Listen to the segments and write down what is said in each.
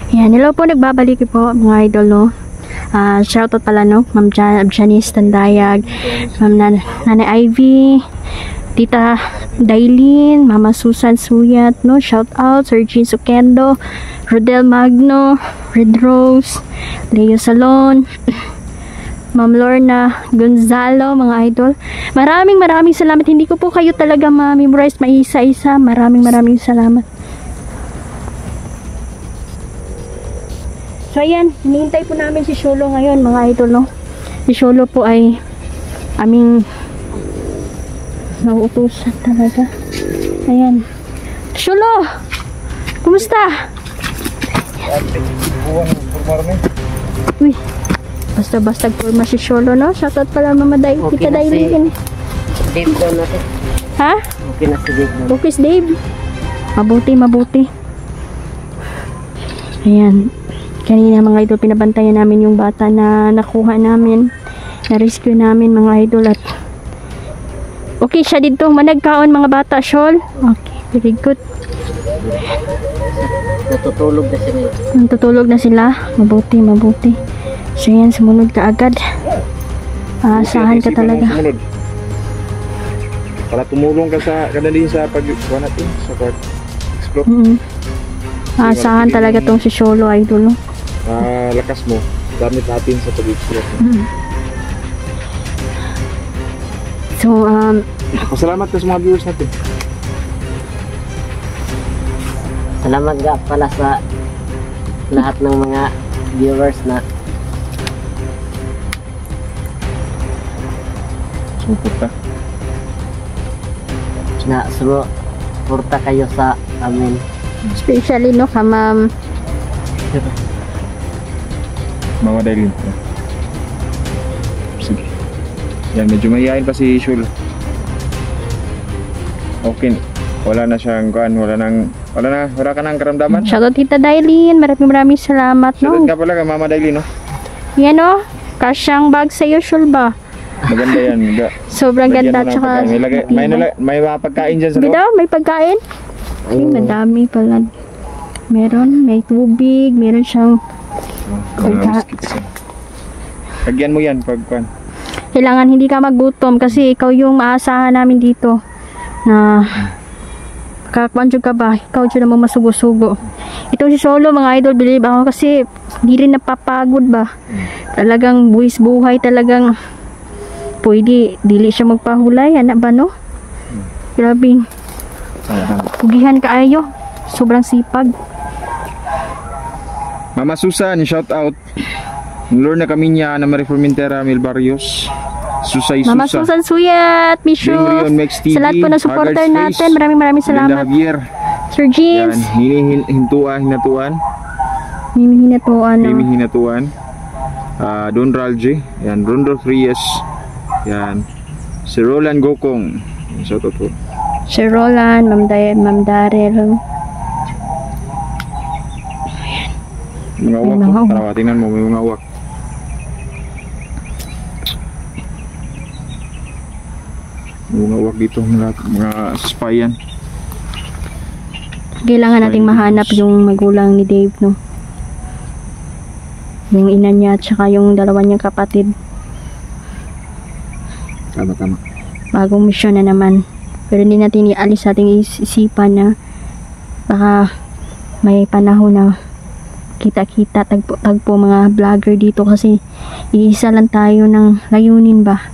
Yan, hello po, nagbabalik po mga idol, no. Shoutout pala, no, Ma'am Janice Tandayag, Ma'am Nanay Ivy, Tita Dailin, Mama Susan Suyat, no, shoutout Sir Jean Sukendo, Rodel Magno, Red Rose, Leo Salon, Ma'am Lorna Gonzalo, mga idol. Maraming salamat. Hindi ko po kayo talaga ma-memorize maisa-isa. Maraming salamat. So ayan, hinihintay po namin si Sholo ngayon, mga idol, no. Si Sholo po ay aming nauutusan talaga. Ayan. Sholo! Kumusta? Uy, basta forma si Sholo, no? Shoutout pala Mama Day, okay, Tita Dailin. Dave daw natin. Ha? Okay na si Dave. Okay si Dave. Mabuti. Ayan. Kanina mga idol, pinabantayan namin yung bata na nakuha namin, na-rescue namin mga idol. At okay siya dito, managkaon mga bata, Shol. Okay, very good. Natutulog na sila. Mabuti. So yan, sumunod ka agad. Aasahan ka talaga. Para tumulong ka sa kadali sa pag-explore natin sa pag-explore. Aasahan talaga tong si Sholo, idol, no? Lakas mo, gamit natin sa pag-explore. So, pasalamat ka sa mga viewers natin. Salamat nga pala sa lahat ng mga viewers na suporta kayo sa amin. especially, no, ka Ma'am Mama Dailin. Sige. Yan, medyo mahihain pa si Shul. Okay. Wala na siyang kuhan, wala ka nang karamdaman. Shoutout Tita Dailin, maraming salamat, no. Shoutout ka pala kay Mama Dailin, no. Yan, no, kasyang bag sa'yo, Shul ba? Maganda yan. Sobrang ganda, tsaka may mga pagkain dyan sa Bida, may pagkain? Ay, madami pala. May tubig, meron siyang Lagyan mo yan pagkuhan. Kailangan hindi ka magutom kasi ikaw yung maasahan namin dito na kakwanjog ka ba, ikaw dyan naman masugo-sugo. Itong si Sholo, mga idol, believe ako kasi hindi rin napapagod ba. Talagang buwis buhay, talagang pwede, dili siya magpahulay, anak ba, no? Grabe, pugihan ka ayo, sobrang sipag. Mama Susan, shout out. Lorna Camiña, Ana Maria Formentera, Mil Barrios, Susay Susa, Mama Susan Suyat, Misho, sa lahat po na supporter natin, maraming salamat. Javier, Sir James, Hinatuan, Mimi Hinatuan, Don Ralje, yan, Rondolph Reyes, yan, si Roland Gokong, shout out po. Sir Roland, Ma'am Darrell. Mga uwak ko, tara, tingnan mo, may mga uwak. Mga uwak dito, mga spyan. Kailangan nating mahanap yung magulang ni Dave, no? Yung ina niya at saka yung dalawa niyang kapatid. Tama. Bagong misyon na naman. Pero hindi natin ialis sa ating isipan na baka may panahon na kita-kita, tagpo mga vlogger dito kasi iisa lang tayo ng layunin ba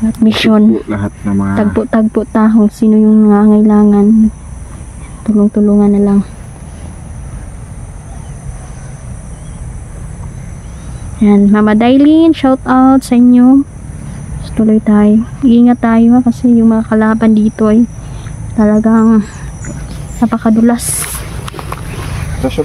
at mission. Lahat ng mga tagpo taho, sino yung nangangailangan, tulong-tulungan na lang. Yan, Mama Dailin, shout out sa inyo. Tuloy tayo, ingat tayo kasi yung mga kalaban dito ay talagang napakadulas. Tasod.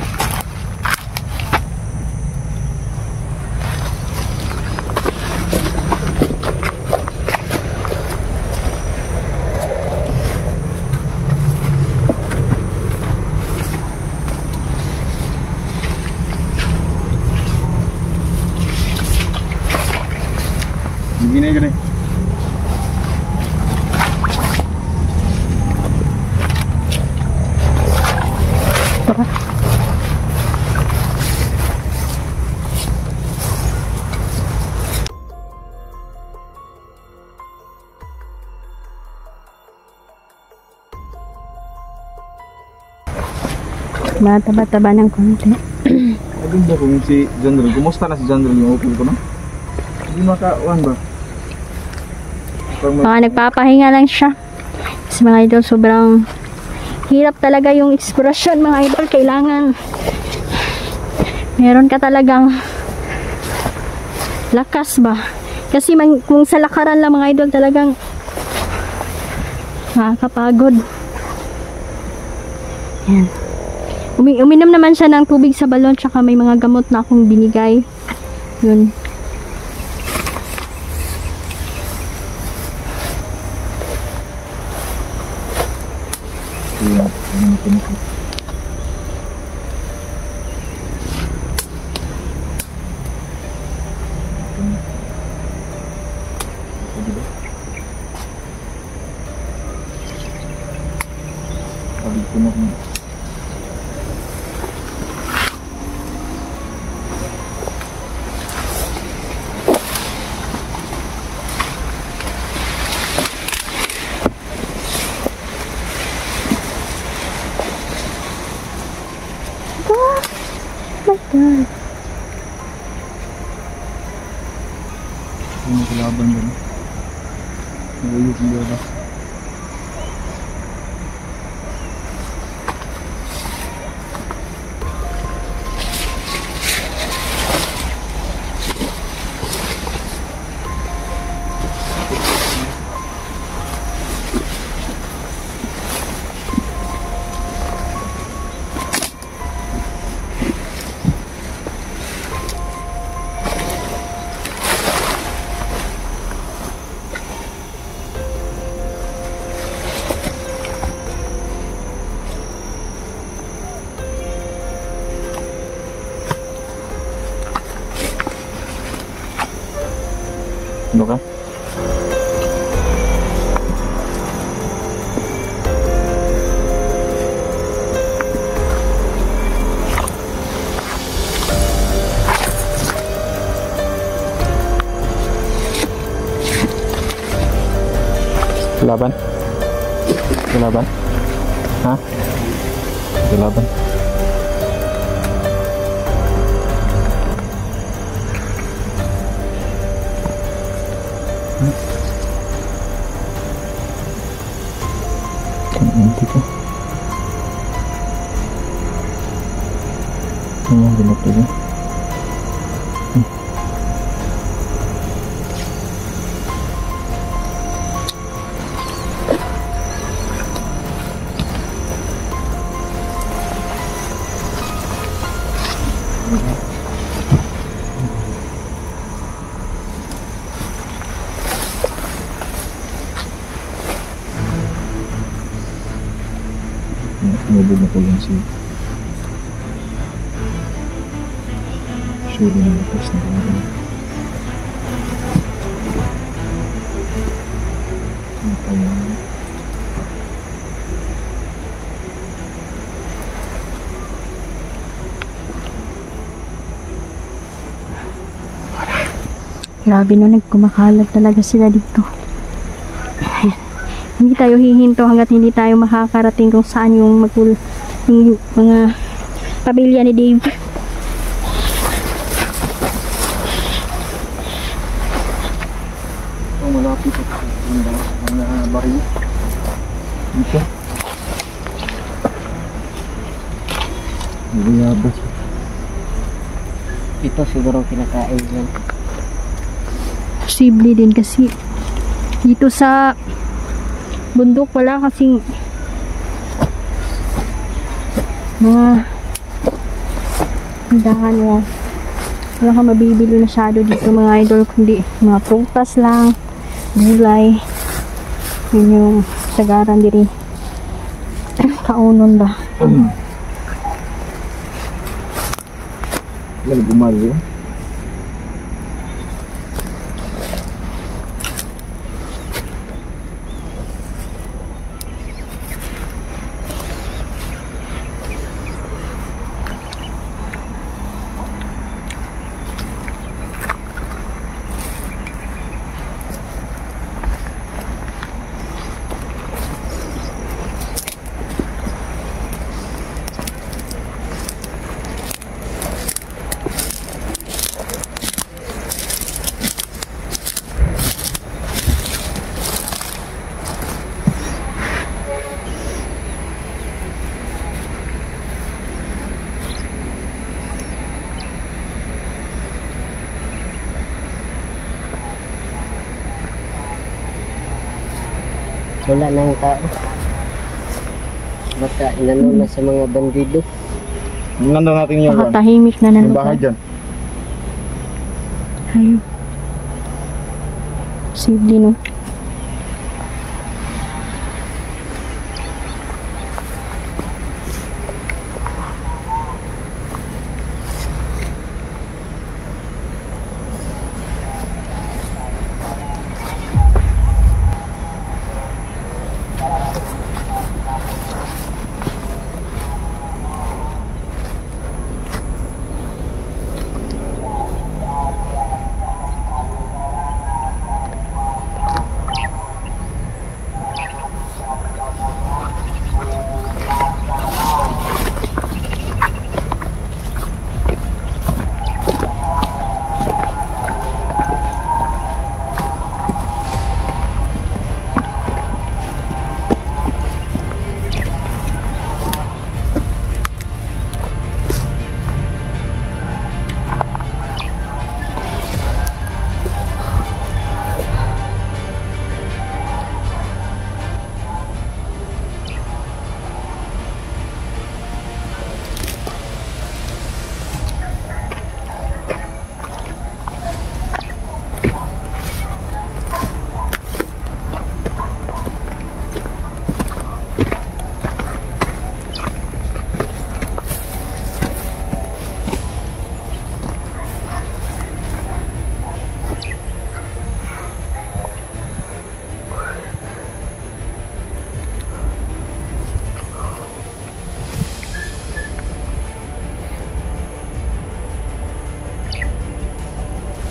Gini. mataba-taba ng konti. Ayun ba kung si John Ron? Kumusta na si John Ron yung okay ko na? Hindi makawan ba? Mga nagpapahinga lang siya. Kasi mga idol, sobrang hirap talaga yung eksplorasyon mga idol. Kailangan meron ka talagang lakas ba? Kasi kung sa lakaran lang mga idol talagang nakakapagod. Yan. Uminom naman siya ng tubig sa balon, tsaka may mga gamot na akong binigay. Yun. God. Yung kalaban ba? Nagayos niya ba? Ano ka? Laban? Laban? Ha? Laban? Nanti ko. Binok dulu. Mobil na po yan si Shuri na lakas na kalaban. Ano pa yan? Grabe no, nagkumakalat talaga sila dito. Hindi tayo hihinto hanggat hindi tayo makakarating kung saan yung mga pamilya ni Dave. Oh, malapit at mga baril. Dito. Buyabas. Ito siguro kinakain yan. Posible din kasi dito sa bundok wala kasing mga tindahan mo. Wala kang mabibili masyado dito mga idol, kundi mga prutas lang, gulay. Yun yung sagaran diri. Kaunon ba? Yan, bumaryo. Wala nang tao. Baka inano na sa mga bandido. Nandun natin yung, Nakatahimik na ng yung bahay lugar. dyan. Ayun. Safely, no?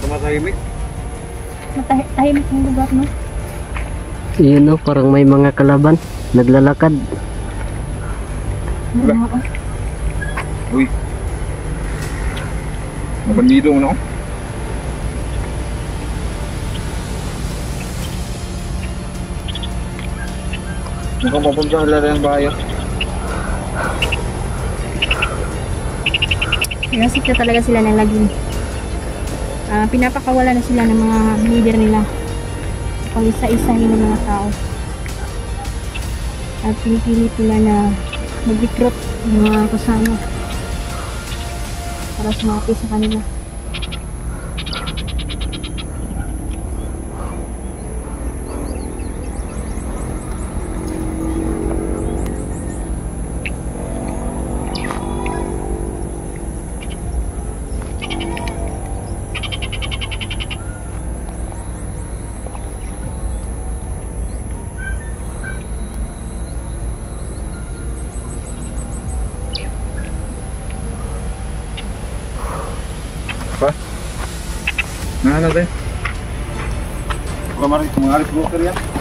Tumatahimik. Tahimik ng lugar, no? Yun no, parang may mga kalaban. Naglalakad. Wala. Uy. Mabandido mo, no? Mukhang papunta nila ng bahay. Nasip na talaga sila ng laging. Pinapakawala na sila ng mga leader nila. Pag isa-isahin ng mga tao. At pinipilit nila na mag-recruit ng mga kasama para sumapi sa kanila. Pa? Nah, natin. Mga arit broker yan.